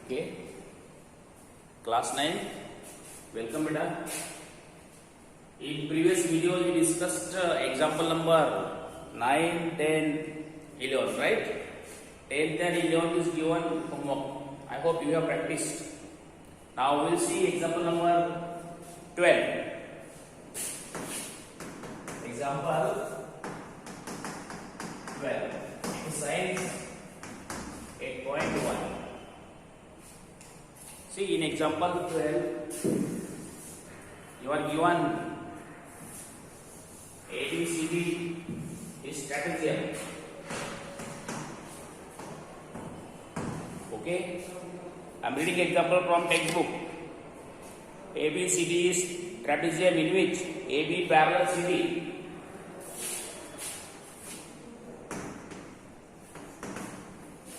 Okay, class 9, welcome beta. In previous video we discussed example number 9, 10, 11, right? 10th and 11th is given homework. I hope you have practiced. Now we will see example number 12. Example 12. Exercise 8.1. See, in example 12, you are given ABCD is trapezium. Okay, I am reading example from textbook. ABCD is trapezium in which AB parallel CD.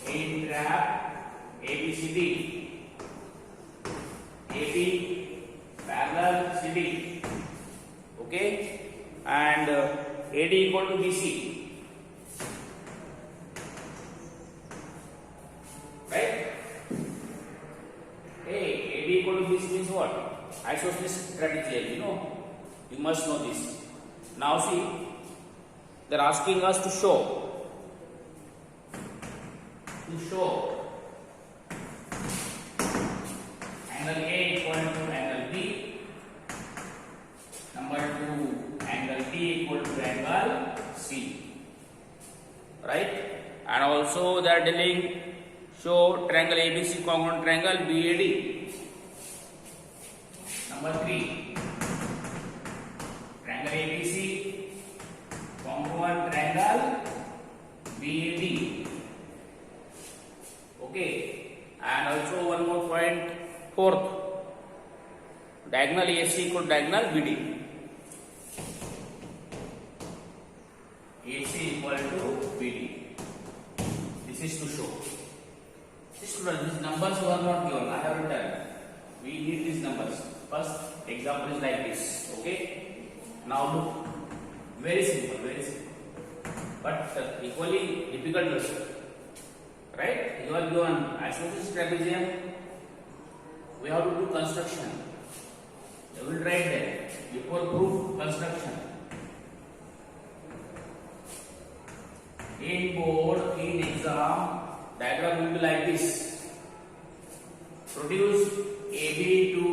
In trap ABCD, AB parallel CD, okay, and AD equal to BC, right? Hey, AD equal to BC means what? Isosceles trapezium, you must know this. Now see, they are asking us to show angle A equal to angle B, number 2 angle B equal to angle C, right? And also they are telling show triangle ABC congruent triangle BAD, number 3 triangle ABC congruent triangle BAD. Okay, and also one more point, fourth, diagonal AC equal to diagonal BD. AC equal to BD. This is to show. These numbers were not given. I have written. We need these numbers. First example is like this. Okay. Now look, very simple, but equally difficult to solve. Right? You are given isosceles trapezium. We have to do construction. You will write there before proof construction. In board, in exam, diagram will be like this. Produce AB to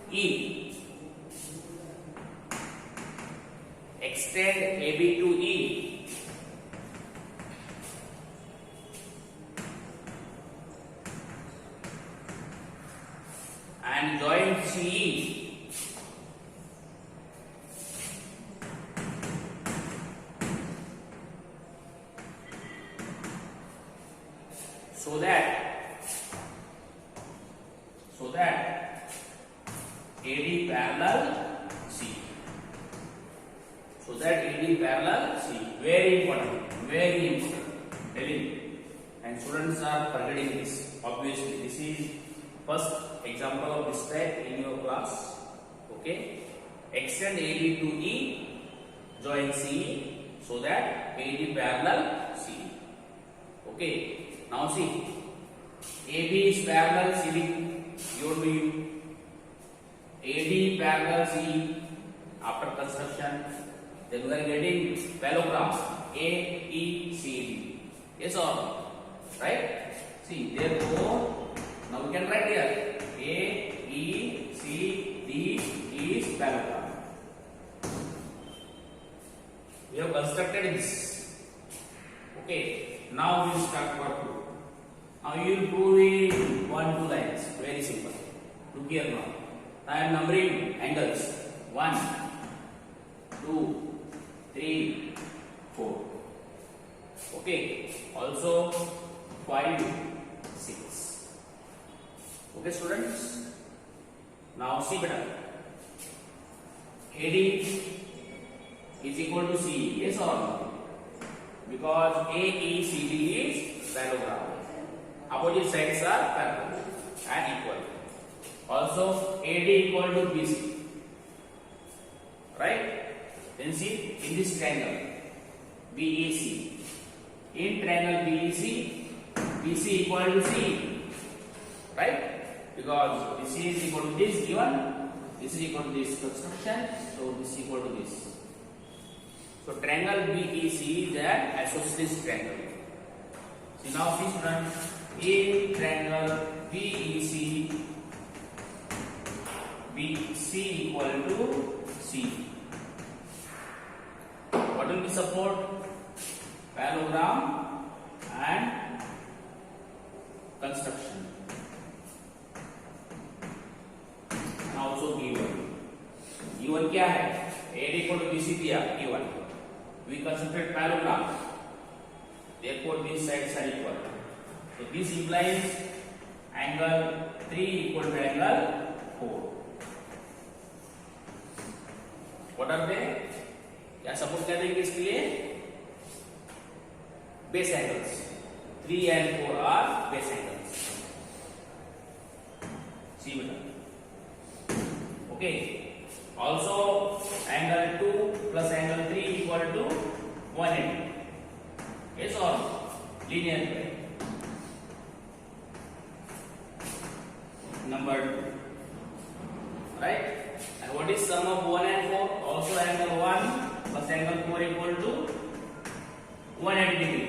E. Extend AB to E. And join CE. So that AD parallel C. Very important. Telling you. And students are forgetting this. Obviously, this is first example of this type in your class. Okay, extend AD to E, join C, so that AD parallel C. Okay, now see, AB is parallel CD. You will be AD parallel C after construction. Then we are getting parallelogram AECD. Yes or no? Right? See, therefore, now we can write here AECD is parallelogram. We have constructed this. Okay, now we will start work. Now you will prove in 1, 2 lines. Very simple. Look here now. I am numbering angles. 1, 2, 3, 4. Okay. Also 5, 6. Okay, students. Now see better. AD is equal to C. Yes or no? Because AECD is parallelogram. Opposite sides are parallel and equal. Also AD equal to BC. Right? Then see in this triangle BEC. In triangle BEC, BC equal to C, right? Because this is equal to this given, this is equal to this construction, so this is equal to this. So triangle BEC is an isosceles triangle. So now see students, in triangle BEC, BC equal to C. What will be support? Parallelogram and construction. Also given. Given क्या है? AD equal to BC दिया given. We constructed parallelogram. Therefore these sides are equal. So this implies angle 3 equal to angle 4. What are they? क्या support कर देंगे इसके लिए? Base angles. 3 and 4 are base angles. See बेटा. Okay. Also angle 2 plus angle 3 equal to 180. Yes or no? Linear. Number 2. Right? And what is sum of 1 and 4? Also angle 1 plus angle 4 equal to 180 degree.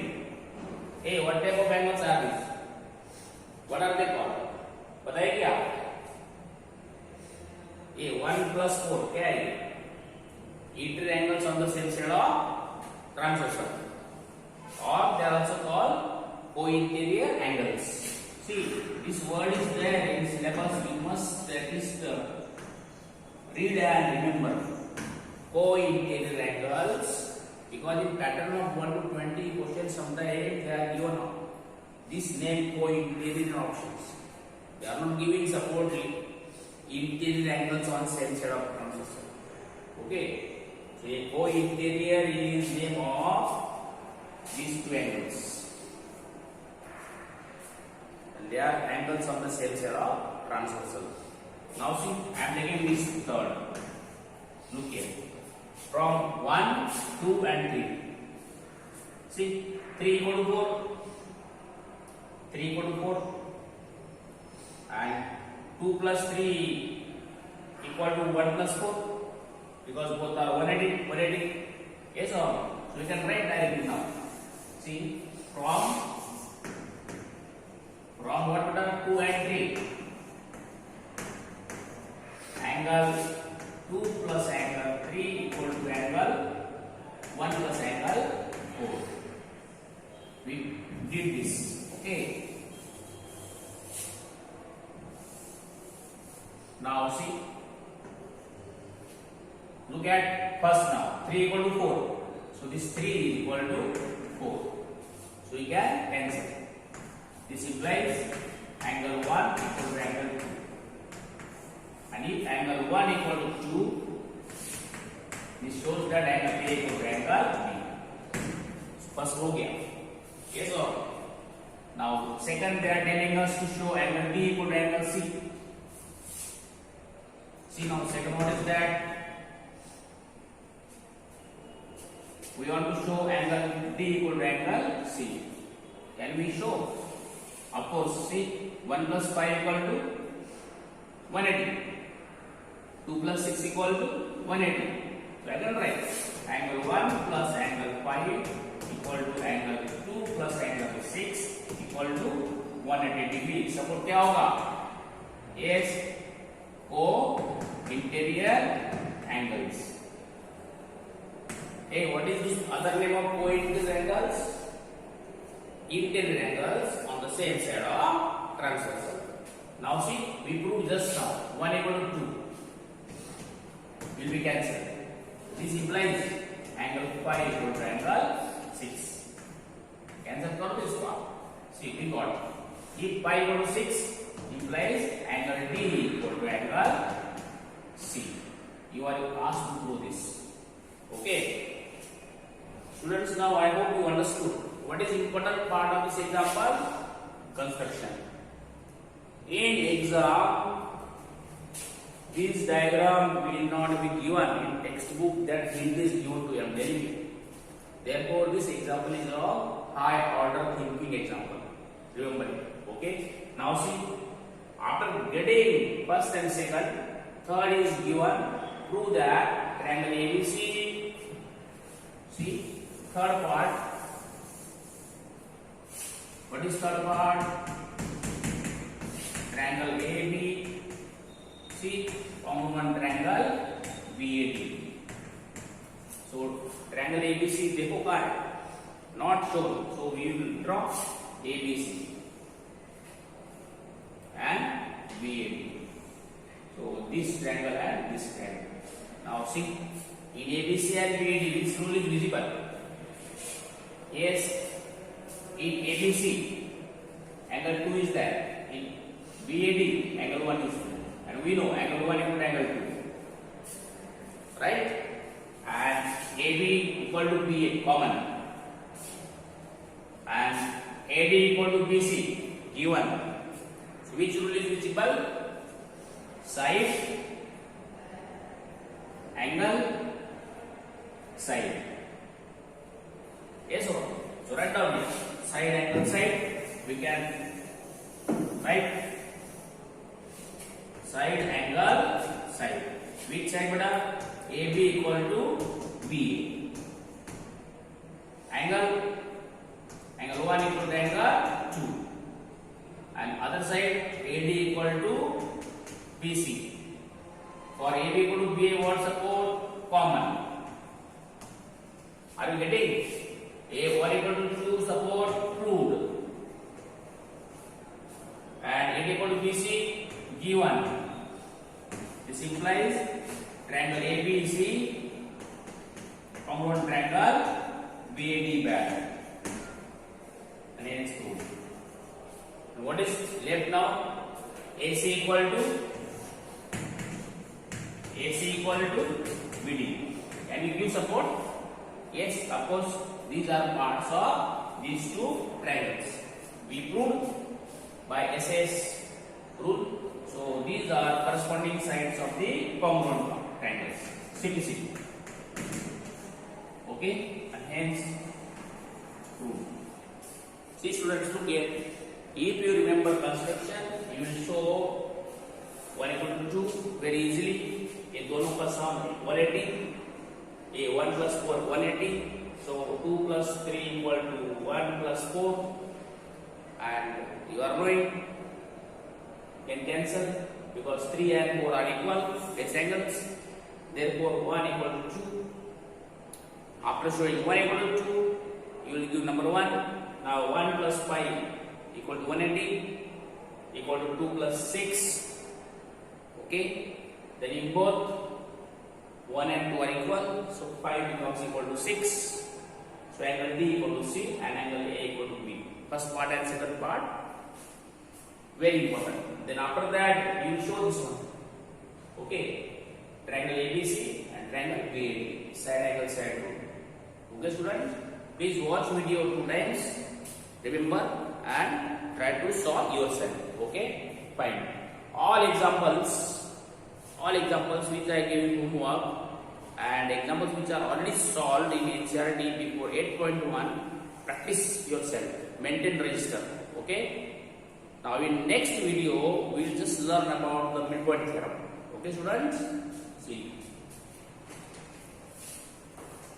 Hey, what type of angles are these? What are they called? बताइए क्या? ये 1 plus 4 क्या है? Interior angles on the same side of transversal, or they are also called co-interior angles. See, this word is there in syllabus. You must at least read and remember co-interior angles, because in pattern of 1 to 20 questions sometimes they are given this name co-interior options. They are not giving support interior angles on same side of transversal. Okay, so a co-interior is name of these two angles, and they are angles on the same side of transversal. Now see, I am taking this third. Look here. From 1, 2 and 3. See, 3 equal to 4. 3 equal to 4. And 2 plus 3 equal to 1 plus 4. Because both are 180. 180. Yes or no? So we can write directly now. See, from what are 2 and 3? Angle 2 plus angle 3 equal to angle 1 plus angle 4. We did this. Okay. Now see. Look at first now. 3 equal to 4. So this 3 is equal to 4. So we can cancel. This implies angle 1 equal to angle 2. And if angle 1 equal to 2, this shows that angle A equal to angle B. First हो गया. Yes or no? Now second they are telling us to show angle B equal to angle C. See now second one is that we want to show angle D equal to angle C. Can we show? Of course, see 1 plus 5 equal to 180. 2 plus 6 equal to 180. So I can write angle 1 plus angle 5 equal to angle 2 plus angle 6 equal to 180 degree. Support क्या होगा? Yes, co-interior angles. Hey, what is this other name of co-interior angles? Interior angles on the same side of transversal. Now see, we proved just now 1 equal to 2 will be cancelled. This implies angle 5 equal to angle 6. Cancel कर दो इसको आप. See, we got if 5 equal to 6 implies angle D equal to angle C. You are asked to prove this. Okay, students. Now I hope you understood what is important part of this example. Construction. In exam, this diagram will not be given in textbook. That hint is given to you. I am telling you. Therefore, this example is a high order thinking example. Remember. first and second. Third is given. Prove that triangle ABC. See, third part. What is third part? Triangle AB. See, congruent triangle BAD. So triangle ABC देखो क्या है? Not shown. So we will draw ABC and BAD. So this triangle and this triangle. Now see, in ABC and BAD, which rule is visible? Yes, in ABC, angle 2 is there. In BAD, angle 1 is there. And we know angle 1 equal to angle 2. Right? And AB equal to BA, common. And AD equal to BC, given. So which rule is visible? Side, angle, side. Yes or no? So write down here. Side, angle, side. We can write side, angle, side. Which side beta? AB equal to BA. Angle 1 equal to angle 2. And other side AD equal to BC. For AB equal to BA, what support? Common. Are you getting? A1 equal to 2 support proved. And AD equal to BC given. This implies triangle ABC congruent triangle BAD bad. And hence proved. And what is left now? AC equal to BD. Can you give support? Yes, of course. These are parts of these two triangles. We proved by SS rule. So these are corresponding sides of the congruent triangles. Simplicity. Okay, and hence proved. See students, look here. If you remember construction, you will show 1 equal to 2 very easily. ये दोनों का सम 180. ये 1 plus 4 180. So 2 plus 3 equal to 1 plus 4. And you are knowing can cancel because 3 and 4 are equal rectangles. Therefore 1 equal to 2. After showing 1 equal to 2, you will give number 1. Now 1 plus 5 equal to 180 equal to 2 plus 6. Okay. Then in both 1 and 2 are equal. So 5 becomes equal to 6. So angle D equal to C and angle A equal to B. First part and second part. Very important. Then after that you will show this one. Okay. Triangle ABC and triangle BAD. Side angle side rule. Okay students. Please watch video 2 times. Remember and try to solve yourself. Okay. Fine. All examples which I gave you homework and examples which are already solved in NCERT before 8.1. Practice yourself. Maintain register. Okay. Now in next video we will just learn about the midpoint theorem. Okay students. See.